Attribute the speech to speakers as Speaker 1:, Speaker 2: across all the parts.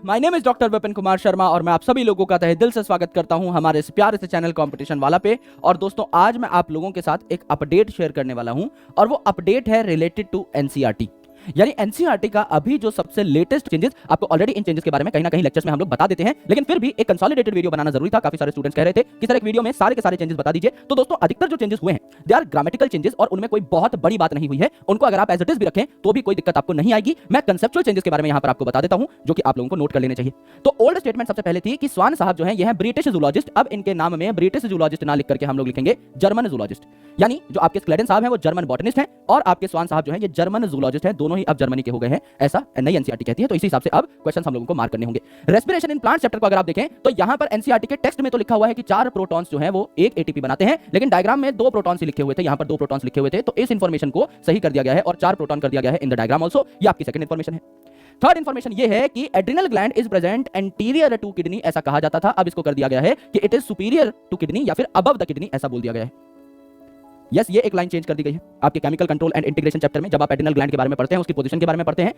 Speaker 1: My name is doctor Vipin Kumar Sharma और मैं आप सभी लोगों का तहे दिल से स्वागत करता हूं हमारे इस प्यारे से चैनल कंपटीशन वाला पे। और दोस्तों आज मैं आप लोगों के साथ एक अपडेट शेयर करने वाला हूं और वो अपडेट है रिलेटेड टू एनसीईआरटी। यानी एनसीईआरटी का अभी जो सबसे लेटेस्ट चेंजेस, आपको ऑलरेडी इन चेंजेस के बारे में कहीं ना कहीं लेक्चर्स में हम लोग बता देते हैं, लेकिन फिर भी एक कंसोलिडेटेड वीडियो बनाना जरूरी था। काफी सारे स्टूडेंट्स कह रहे थे कि सर एक वीडियो में सारे के सारे चेंजेस बता दीजिए। तो दोस्तों अधिकतर जो चेंजेस हुए हैं दे आर ग्रामेटिकल चेंजेस और उनमें कोई बहुत बड़ी बात नहीं हुई है। उनको अगर आप एज इट इज भी रखें तो भी कोई दिक्कत आपको नहीं आएगी। मैं कंसेप्चुअल चेंजेस के बारे में यहां पर आपको बता देता हूं जो कि आप लोगों को नोट कर लेने चाहिए। तो ओल्ड स्टेटमेंट सबसे पहले थी कि स्वान साहब जो है ये है ब्रिटिश जूलॉजिस्ट। अब इनके नाम में ब्रिटिश जूलॉजिस्ट ना लिख करके हम लोग लिखेंगे जर्मन जूलॉजिस्ट। यानी जो आपके स्क्लेडन साहब हैं वो जर्मन बॉटनिस्ट हैं और आपके स्वान साहब जो है ये जर्मन जूलॉजिस्ट हैं। दोनों ही अब जर्मनी के हो गए हैं, ऐसा नई एनसीईआरटी कहती है। तो इसी हिसाब से अब क्वेश्चंस हम लोगों को मार्क करने होंगे। रेस्पिरेशन इन प्लांट चैप्टर को अगर आप देखें तो यहां पर एनसीईआरटी के टेक्स्ट में तो लिखा हुआ है कि 4 प्रोटॉन्स जो हैं वो एक एटीपी बनाते हैं, लेकिन डायग्राम में 2 प्रोटॉन्स ही लिखे हुए थे। यहां पर 2 प्रोटॉन्स लिखे हुए थे, तो इस इंफॉर्मेशन को सही कर दिया गया है और 4 प्रोटॉन कर दिया गया है इन द डायग्राम आल्सो। ये आपकी सेकंड इंफॉर्मेशन है। थर्ड इंफॉर्मेशन ये है कि adrenal gland is present anterior to kidney, ऐसा कहा जाता था। अब इसको कर दिया गया है कि it is superior to kidney या फिर अबव द किडनी, ऐसा बोल दिया गया है। यस, ये एक लाइन चेंज कर दी गई है आपके chemical control and integration chapter में। जब आप एड्रिनल ग्लैंड के बारे में पढ़ते हैं, उसकी पोजीशन के बारे में पढ़ते हैं।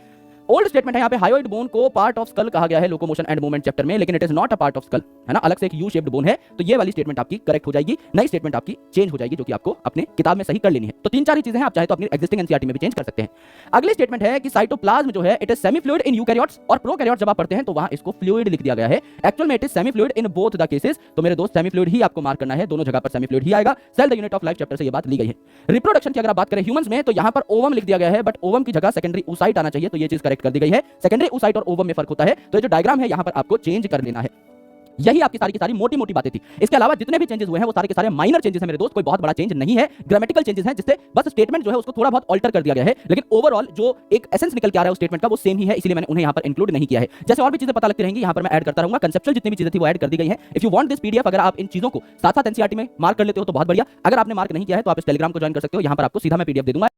Speaker 1: ओल्ड स्टेटमेंट है यहाँ पे हायोइड बोन को पार्ट ऑफ स्कल कहा गया है लोकोमोशन एंड मूवमेंट चैप्टर में, लेकिन it is not a part of skull, है ना, अलग से एक यू शेप्ड बोन है। तो ये वाली स्टेटमेंट आपकी करेक्ट हो जाएगी, नई स्टेटमेंट आपकी चेंज हो जाएगी जो कि आपको अपने किताब में सही कर लेनी है। तो 3-4 ही चीजें हैं, आप चाहे तो अपनी एग्जिस्टिंग एनसीईआरटी में भी चेंज कर सकते हैं। अगली स्टेटमेंट है कि साइटोप्लाज्म जो है it is semi fluid in eukaryotes और प्रोकैरियोट्स जब आप पढ़ते हैं तो वहां इसको फ्लूइड लिख दिया गया है। एक्चुअल में it is semi fluid in both the cases. तो मेरे दोस्त सेमी फ्लूइड ही आपको मार्क करना है, दोनों जगह पर सेमी फ्लूइड ही आएगा। Cell the unit of life chapter से ये बात ली गई है। रिप्रोडक्शन की अगर आप बात करें ह्यूमंस में तो यहां पर ओवम लिख दिया गया है, बट ओवम की जगह सेकेंडरी oocyte आना चाहिए, तो ये चीज करेक्ट कर दी गई है। सेकेंडरी oocyte और ओवम में फर्क होता है, तो ये जो डायग्राम है यहां पर आपको चेंज कर लेना है। यही आपकी सारी की सारी मोटी मोटी बातें थी। इसके अलावा जितने भी चेंजेस हुए हैं वो सारे के सारे माइनर चेंजेस हैं मेरे दोस्त, कोई बहुत बड़ा चेंज नहीं है। ग्रामेटिकल चेंजेस हैं जिससे बस स्टेटमेंट जो है उसको थोड़ा बहुत ऑल्टर कर दिया गया है, लेकिन ओवरऑल जो एक एसेंस निकल के आ रहा है उस स्टेटमेंट का वो सेम ही है, इसलिए मैंने उन्हें यहां पर इंक्लूड नहीं किया है। जैसे और भी चीजें पता लगती रहेंगी यहां पर मैं ऐड करता रहूंगा। कंसेप्चुअल जितनी भी चीजें थी वो ऐड कर दी गई है। If you want this PDF, अगर आप इन चीजों को साथ साथ एनसीईआरटी में मार्क कर लेते हो तो बहुत बढ़िया। अगर आपने मार्क नहीं किया है तो आप इस टेलीग्राम को ज्वाइन कर सकते हो, यहां पर आपको सीधा मैं पीडीएफ दे दूंगा।